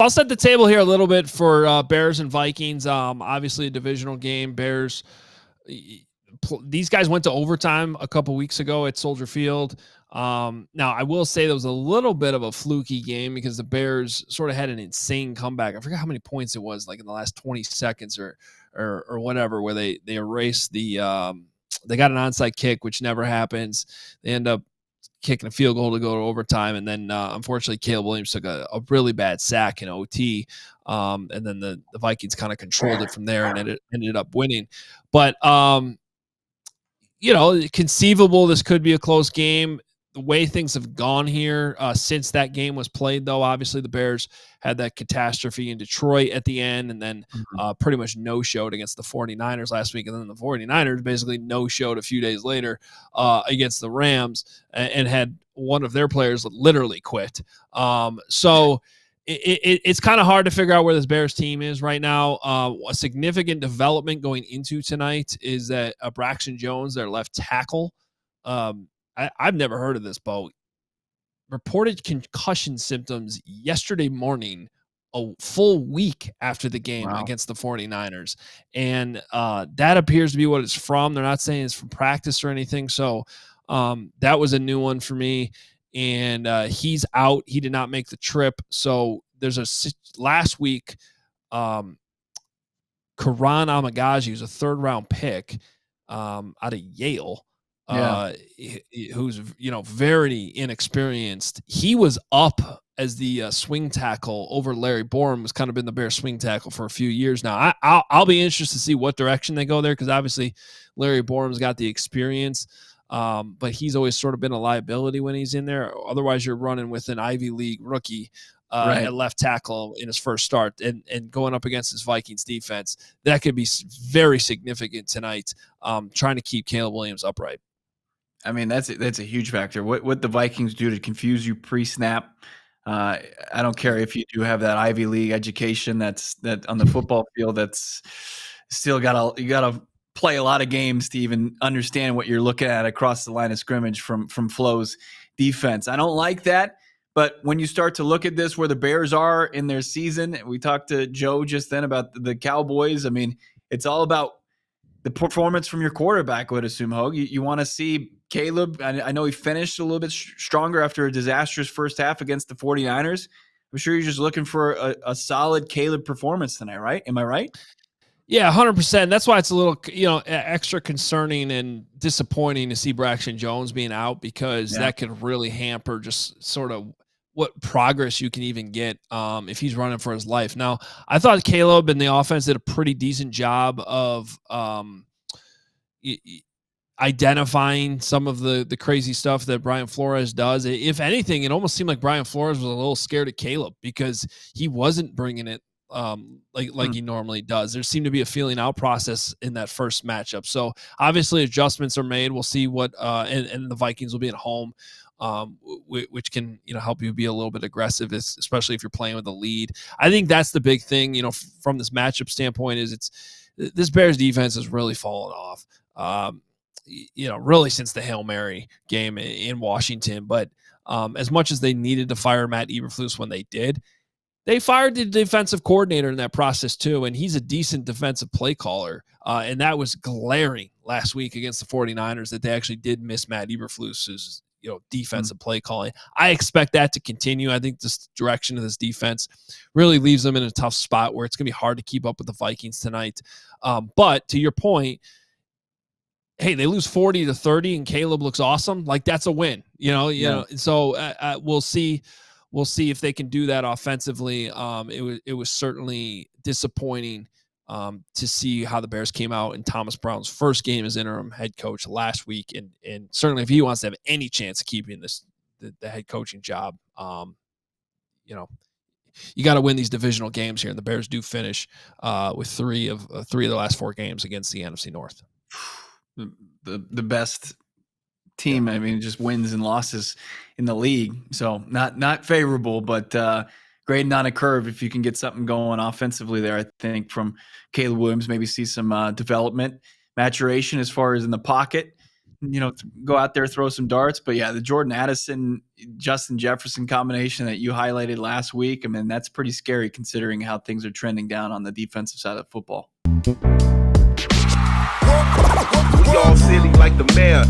I'll set the table here a little bit for Bears and Vikings. Obviously a divisional game. Bears, these guys went to overtime a couple weeks ago at Soldier Field. Now I will say there was a little bit of a fluky game because the Bears sort of had an insane comeback. I forget how many points it was, like in the last 20 seconds or whatever, where they erased they got an onside kick, which never happens. They end up kicking a field goal to go to overtime. And then, unfortunately, Caleb Williams took a really bad sack in OT. And then the Vikings kind of controlled it from there and it ended up winning. But, conceivable this could be a close game. The way things have gone here since that game was played, though, obviously the Bears had that catastrophe in Detroit at the end and then pretty much no-showed against the 49ers last week. And then the 49ers basically no-showed a few days later against the Rams and had one of their players literally quit. So it's kind of hard to figure out where this Bears team is right now. A significant development going into tonight is that Braxton Jones, their left tackle, I've never heard of this, Bo. Reported concussion symptoms yesterday morning, a full week after the game against the 49ers. And that appears to be what it's from. They're not saying it's from practice or anything. So that was a new one for me. And he's out. He did not make the trip. So there's last week, Karan Amagaji, who's a third-round pick out of Yale, who's very inexperienced. He was up as the swing tackle over Larry Borum, was kind of been the Bears swing tackle for a few years now. I'll be interested to see what direction they go there, because obviously Larry Borum's got the experience, but he's always sort of been a liability when he's in there. Otherwise, you're running with an Ivy League rookie at left tackle in his first start, and going up against his Vikings defense. That could be very significant tonight, trying to keep Caleb Williams upright. I mean, that's a huge factor. What the Vikings do to confuse you pre-snap. I don't care if you do have that Ivy League education that on the football field. That's still you gotta play a lot of games to even understand what you're looking at across the line of scrimmage from Flo's defense. I don't like that. But when you start to look at this, where the Bears are in their season, we talked to Joe just then about the Cowboys. I mean, it's all about the performance from your quarterback, I would assume, Hogue. You want to see Caleb. I know he finished a little bit stronger after a disastrous first half against the 49ers. I'm sure you're just looking for a solid Caleb performance tonight, right? Am I right? Yeah, 100%. That's why it's a little, extra concerning and disappointing to see Braxton Jones being out, because that could really hamper just sort of what progress you can even get if he's running for his life. Now, I thought Caleb and the offense did a pretty decent job of identifying some of the crazy stuff that Brian Flores does. If anything, it almost seemed like Brian Flores was a little scared of Caleb because he wasn't bringing it like he normally does. There seemed to be a feeling out process in that first matchup. So obviously adjustments are made. We'll see what and the Vikings will be at home, which can help you be a little bit aggressive, especially if you're playing with a lead. I think that's the big thing from this matchup standpoint, is this Bears defense has really fallen off. Really since the Hail Mary game in Washington. But as much as they needed to fire Matt Eberflus when they did, they fired the defensive coordinator in that process too, and he's a decent defensive play caller. And that was glaring last week against the 49ers, that they actually did miss Matt Eberflus's defensive play calling. I expect that to continue. I think this direction of this defense really leaves them in a tough spot where it's going to be hard to keep up with the Vikings tonight. But to your point, hey, they lose 40-30 and Caleb looks awesome. Like, that's a win, So we'll see. We'll see if they can do that offensively. It was certainly disappointing to see how the Bears came out in Thomas Brown's first game as interim head coach last week. And certainly if he wants to have any chance of keeping the head coaching job, you got to win these divisional games here. And the Bears do finish with three of the last four games against the NFC North. The best team. I mean, just wins and losses in the league. So not favorable, but grading on a curve if you can get something going offensively there. I think from Caleb Williams, maybe see some development, maturation as far as in the pocket. go out there, throw some darts. But yeah, the Jordan Addison, Justin Jefferson combination that you highlighted last week, I mean, that's pretty scary considering how things are trending down on the defensive side of football. We all silly like the mayor.